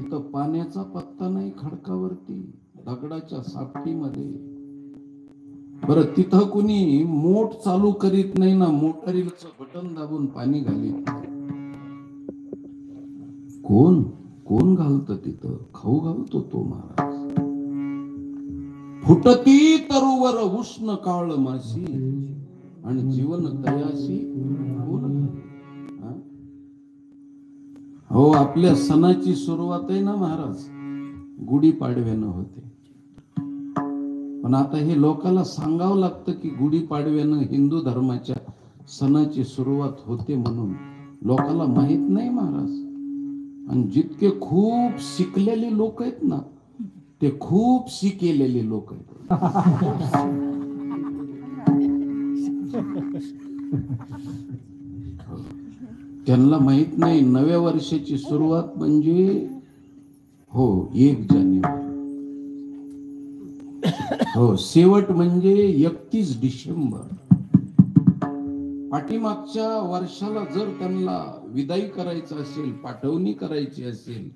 तिथं पाण्याचा पत्ता नाही खडकावरती, दगडाच्या सापटीमध्ये. बरं, तिथं कुणी मोट चालू करीत नाही ना, मोटारीचं बटन दाबून पाणी घालीत. कोण कोण घालतं तिथं? खाऊ घालतो तो महाराज. फुटती तरुवर उष्ण काळ माशी आणि जीवन तयाशी कोण? हो, आपल्या सणाची सुरुवात आहे ना महाराज, गुढीपाडव्यानं होते. पण आता हे लोकांना सांगावं लागतं की गुढीपाडव्यानं हिंदू धर्माच्या सणाची सुरुवात होते म्हणून. लोकांना माहित नाही महाराज. आणि जितके खूप शिकलेले लोक आहेत ना, ते खूप शिकेलेले लोक आहेत. त्यांना माहित नाही नव्या वर्षाची सुरुवात म्हणजे 1 जानेवारी. शेवट म्हणजे 31 डिसेंबर. पाठीमागच्या वर्षाला जर त्यांना विदाई करायचं असेल, पाठवणी करायची असेल,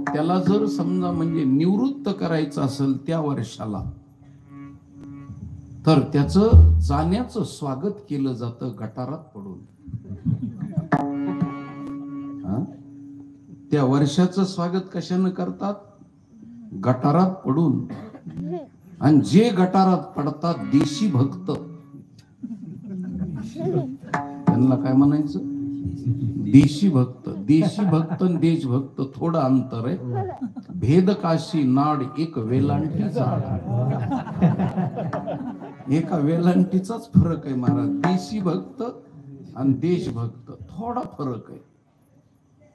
त्याला जर समजा म्हणजे निवृत्त करायचं असेल त्या वर्षाला, तर त्याचं जाण्याचं स्वागत केलं जातं गटारात पडून. त्या वर्षाचं स्वागत कशाने करतात? गटारात पडून. आणि जे गटारात पडतात देशी भक्त, त्यांना काय म्हणायचं? देशी भक्त. देशी भक्त आणि देशभक्त थोडं अंतर आहे. भेद काशी नाड एक वेलांटी झाड. एका वेलांटीचाच फरक आहे महाराज. देशी भक्त आणि देशभक्त थोडा फरक आहे.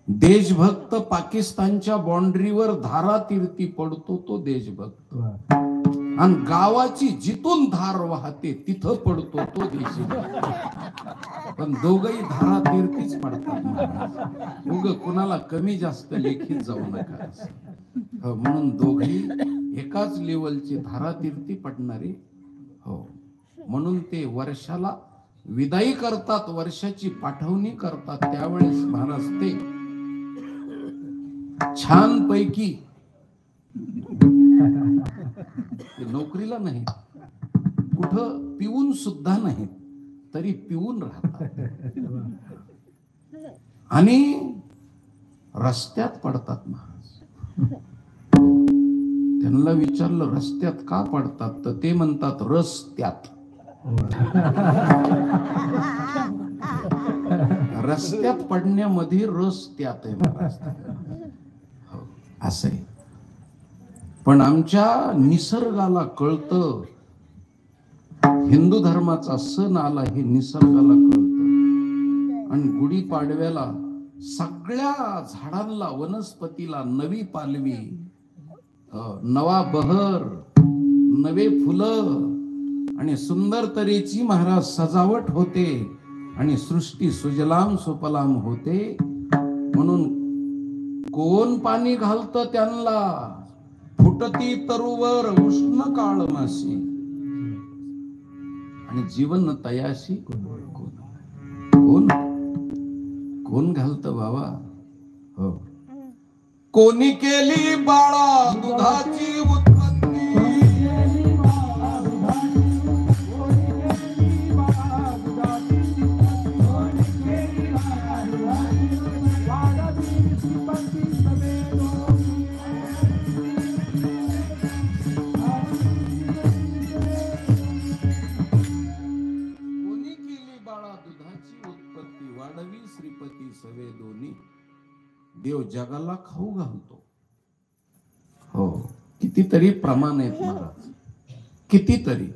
देशभक्त पाकिस्तानच्या बाउंड्रीवर धारा तीर्थी पडतो तो देशभक्त, आणि गावाची जिथून धार वाहते तिथं पडतो तो देशी भक्त. पण दोघही धारा तीर्थीच पडतात. उग कुणाला कमी जास्त लेखीत जाऊ नका. म्हणून दोघही एकाच लेवलची धारा तीर्थी पडणारे. म्हणून ते वर्षाला विदाई करतात, वर्षाची पाठवणी करतात. त्यावेळेस महाराज ते छान पैकी नोकरीला नाही, कुठं पिऊन सुद्धा नाही, तरी पिऊन राहतात आणि रस्त्यात पडतात महाराज. त्यांना विचारलं रस्त्यात का पडतात, तर ते म्हणतात रस्त्यात. रस्त्यात पडण्यामध्ये रस त्यात आहे महाराज. असं आहे. पण आमच्या निसर्गाला कळतं, हिंदू धर्माचा सण आला हे निसर्गाला कळतं. आणि गुढीपाडव्याला सगळ्या झाडांना, वनस्पतीला नवी पालवी, नवा बहर, नवे फुलं आणि सुंदर तऱ्हेची महाराज सजावट होते आणि सृष्टी सुजलाम सुफलाम होते. म्हणून कोण पाणी घालतं त्यांना? फुटती तरुवर उष्ण काळ माशी आणि जीवन तयाशी कोण कोण घालतं बाबा? कोणी केली बाळा दुधाची उत्पत्ती? वाढवी श्रीपती सवे दोन्ही. देव जगाला खाऊ घालतो. कितीतरी प्रमाण आहेत महाराज, कितीतरी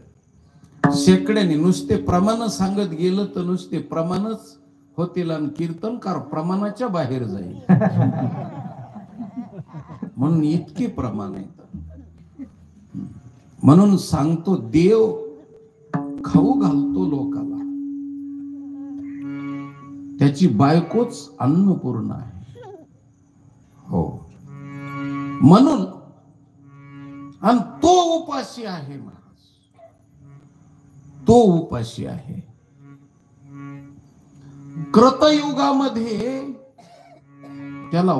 शेकड्याने. नुसते प्रमाण सांगत गेलं तर नुसते प्रमाणच होतील आणि कीर्तनकार प्रमाणाच्या बाहेर जाईल. म्हणून इतके प्रमाण आहेत. म्हणून सांगतो, देव खाऊ घालतो लोकाला. त्याची बायकोच अन्नपूर्णा आहे. म्हणून आणि तो उपाशी आहे महाराज, तो उपाशी आहे. कृतयुगामध्ये त्याला